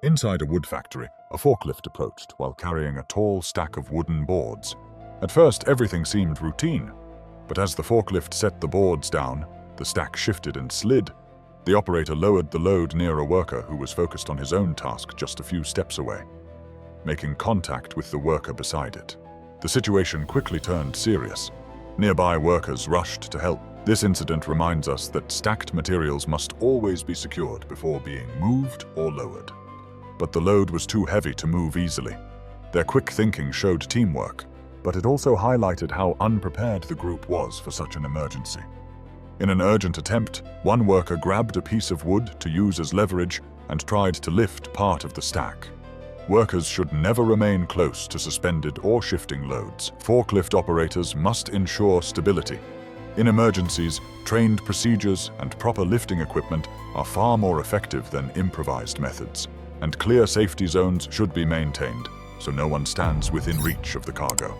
Inside a wood factory, a forklift approached while carrying a tall stack of wooden boards. At first, everything seemed routine, but as the forklift set the boards down, the stack shifted and slid. The operator lowered the load near a worker who was focused on his own task just a few steps away, making contact with the worker beside it. The situation quickly turned serious. Nearby workers rushed to help. This incident reminds us that stacked materials must always be secured before being moved or lowered. But the load was too heavy to move easily. Their quick thinking showed teamwork, but it also highlighted how unprepared the group was for such an emergency. In an urgent attempt, one worker grabbed a piece of wood to use as leverage and tried to lift part of the stack. Workers should never remain close to suspended or shifting loads. Forklift operators must ensure stability. In emergencies, trained procedures and proper lifting equipment are far more effective than improvised methods, and clear safety zones should be maintained so no one stands within reach of the cargo.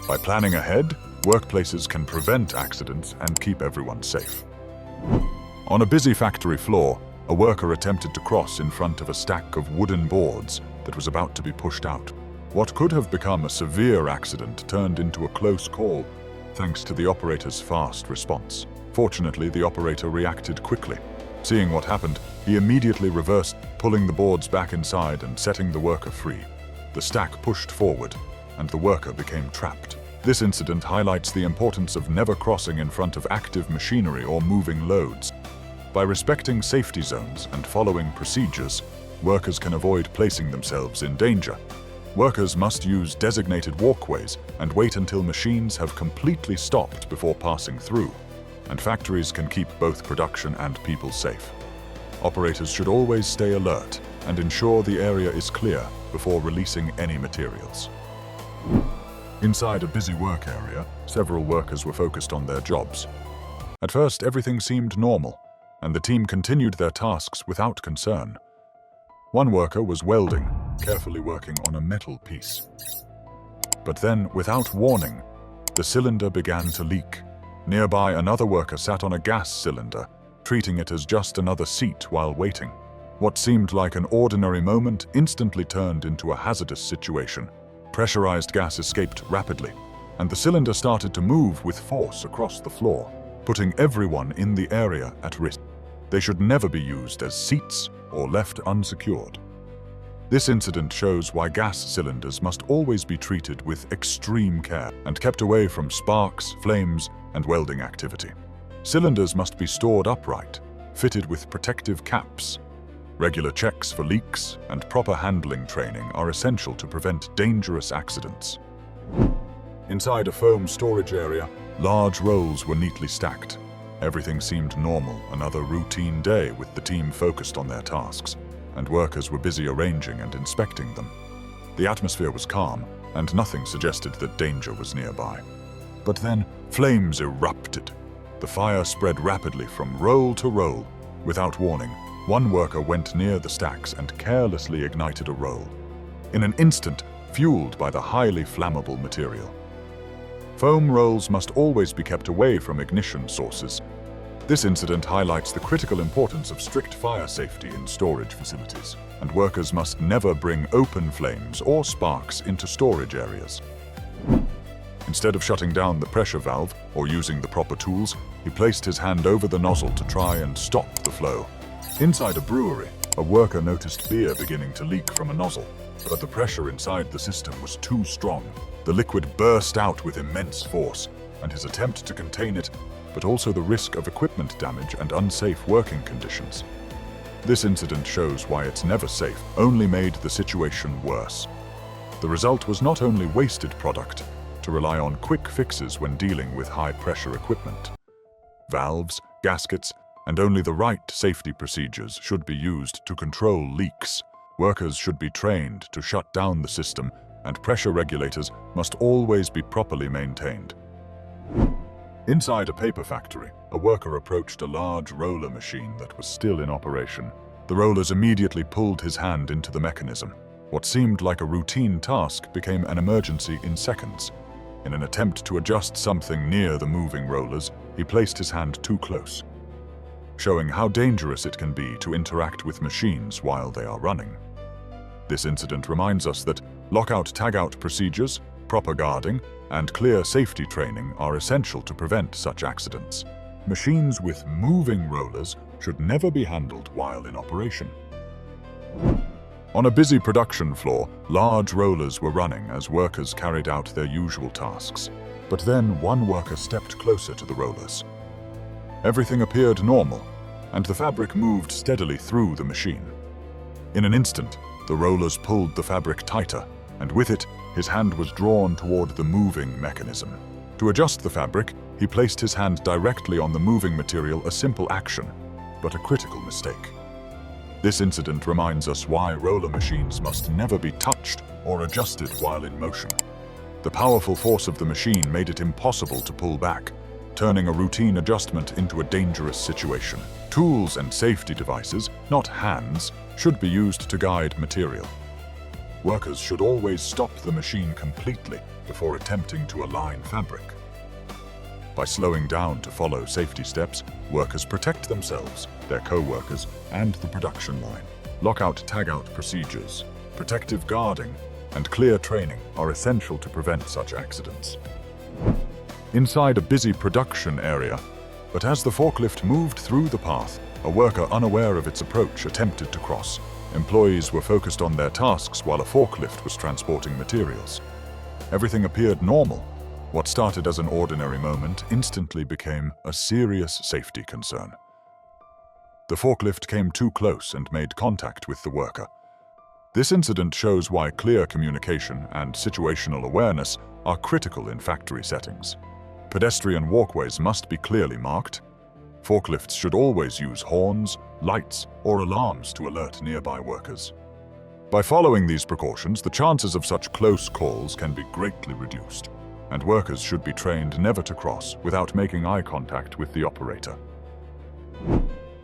By planning ahead, workplaces can prevent accidents and keep everyone safe. On a busy factory floor, a worker attempted to cross in front of a stack of wooden boards that was about to be pushed out. What could have become a severe accident turned into a close call, thanks to the operator's fast response. Fortunately, the operator reacted quickly. Seeing what happened, he immediately reversed, pulling the boards back inside and setting the worker free. The stack pushed forward, and the worker became trapped. This incident highlights the importance of never crossing in front of active machinery or moving loads. By respecting safety zones and following procedures, workers can avoid placing themselves in danger. Workers must use designated walkways and wait until machines have completely stopped before passing through, and factories can keep both production and people safe. Operators should always stay alert and ensure the area is clear before releasing any materials. Inside a busy work area, several workers were focused on their jobs. At first, everything seemed normal, and the team continued their tasks without concern. One worker was welding, carefully working on a metal piece. But then, without warning, the cylinder began to leak. Nearby, another worker sat on a gas cylinder, treating it as just another seat while waiting. What seemed like an ordinary moment instantly turned into a hazardous situation. Pressurized gas escaped rapidly, and the cylinder started to move with force across the floor, putting everyone in the area at risk. They should never be used as seats or left unsecured. This incident shows why gas cylinders must always be treated with extreme care and kept away from sparks, flames, and welding activity. Cylinders must be stored upright, fitted with protective caps. Regular checks for leaks and proper handling training are essential to prevent dangerous accidents. Inside a foam storage area, large rolls were neatly stacked. Everything seemed normal, another routine day with the team focused on their tasks, and workers were busy arranging and inspecting them. The atmosphere was calm, and nothing suggested that danger was nearby. But then, flames erupted. The fire spread rapidly from roll to roll. Without warning, one worker went near the stacks and carelessly ignited a roll. In an instant, fueled by the highly flammable material. Foam rolls must always be kept away from ignition sources. This incident highlights the critical importance of strict fire safety in storage facilities, and workers must never bring open flames or sparks into storage areas. Instead of shutting down the pressure valve or using the proper tools, he placed his hand over the nozzle to try and stop the flow. Inside a brewery, a worker noticed beer beginning to leak from a nozzle, but the pressure inside the system was too strong. The liquid burst out with immense force, and his attempt to contain it, but also the risk of equipment damage and unsafe working conditions. This incident shows why it's never safe, only made the situation worse. The result was not only wasted product, to rely on quick fixes when dealing with high-pressure equipment. Valves, gaskets, and only the right safety procedures should be used to control leaks. Workers should be trained to shut down the system, and pressure regulators must always be properly maintained. Inside a paper factory, a worker approached a large roller machine that was still in operation. The rollers immediately pulled his hand into the mechanism. What seemed like a routine task became an emergency in seconds. In an attempt to adjust something near the moving rollers, he placed his hand too close, showing how dangerous it can be to interact with machines while they are running. This incident reminds us that lockout-tagout procedures, proper guarding, and clear safety training are essential to prevent such accidents. Machines with moving rollers should never be handled while in operation. On a busy production floor, large rollers were running as workers carried out their usual tasks. But then one worker stepped closer to the rollers. Everything appeared normal, and the fabric moved steadily through the machine. In an instant, the rollers pulled the fabric tighter, and with it, his hand was drawn toward the moving mechanism. To adjust the fabric, he placed his hand directly on the moving material, a simple action, but a critical mistake. This incident reminds us why roller machines must never be touched or adjusted while in motion. The powerful force of the machine made it impossible to pull back, turning a routine adjustment into a dangerous situation. Tools and safety devices, not hands, should be used to guide material. Workers should always stop the machine completely before attempting to align fabric. By slowing down to follow safety steps, workers protect themselves, their co-workers, and the production line. Lockout-tagout procedures, protective guarding, and clear training are essential to prevent such accidents. Inside a busy production area, but as the forklift moved through the path, a worker unaware of its approach attempted to cross. Employees were focused on their tasks while a forklift was transporting materials. Everything appeared normal. What started as an ordinary moment instantly became a serious safety concern. The forklift came too close and made contact with the worker. This incident shows why clear communication and situational awareness are critical in factory settings. Pedestrian walkways must be clearly marked. Forklifts should always use horns, lights, or alarms to alert nearby workers. By following these precautions, the chances of such close calls can be greatly reduced, and workers should be trained never to cross without making eye contact with the operator.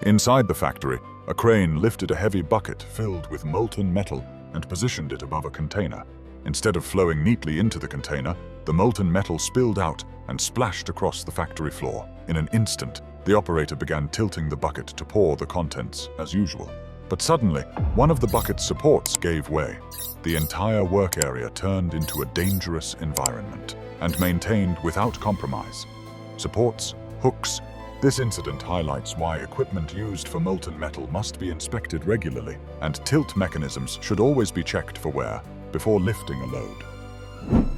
Inside the factory, a crane lifted a heavy bucket filled with molten metal and positioned it above a container. Instead of flowing neatly into the container, the molten metal spilled out and splashed across the factory floor. In an instant, the operator began tilting the bucket to pour the contents as usual. But suddenly, one of the bucket's supports gave way. The entire work area turned into a dangerous environment and maintained without compromise. Supports, hooks. This incident highlights why equipment used for molten metal must be inspected regularly, and tilt mechanisms should always be checked for wear before lifting a load.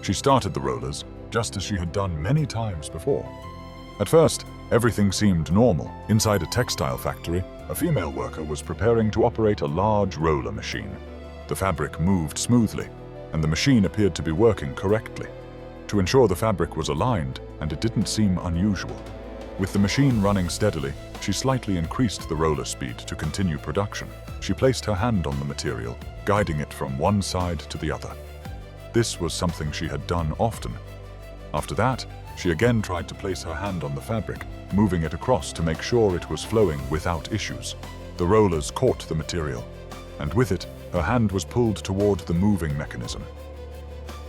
She started the rollers, just as she had done many times before. At first, everything seemed normal. Inside a textile factory, a female worker was preparing to operate a large roller machine. The fabric moved smoothly, and the machine appeared to be working correctly. To ensure the fabric was aligned, and it didn't seem unusual. With the machine running steadily, she slightly increased the roller speed to continue production. She placed her hand on the material, guiding it from one side to the other. This was something she had done often. After that, she again tried to place her hand on the fabric, moving it across to make sure it was flowing without issues. The rollers caught the material, and with it, her hand was pulled toward the moving mechanism.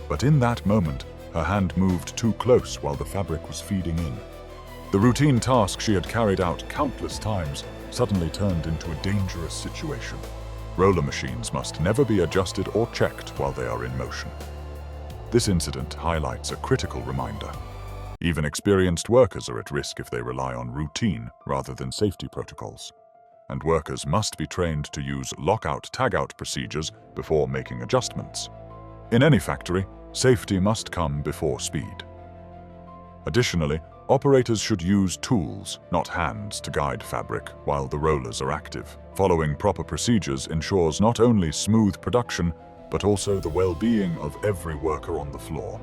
But in that moment, her hand moved too close while the fabric was feeding in. The routine task she had carried out countless times suddenly turned into a dangerous situation. Roller machines must never be adjusted or checked while they are in motion. This incident highlights a critical reminder. Even experienced workers are at risk if they rely on routine rather than safety protocols. And workers must be trained to use lockout-tagout procedures before making adjustments. In any factory, safety must come before speed. Additionally, operators should use tools, not hands, to guide fabric while the rollers are active. Following proper procedures ensures not only smooth production, but also the well-being of every worker on the floor.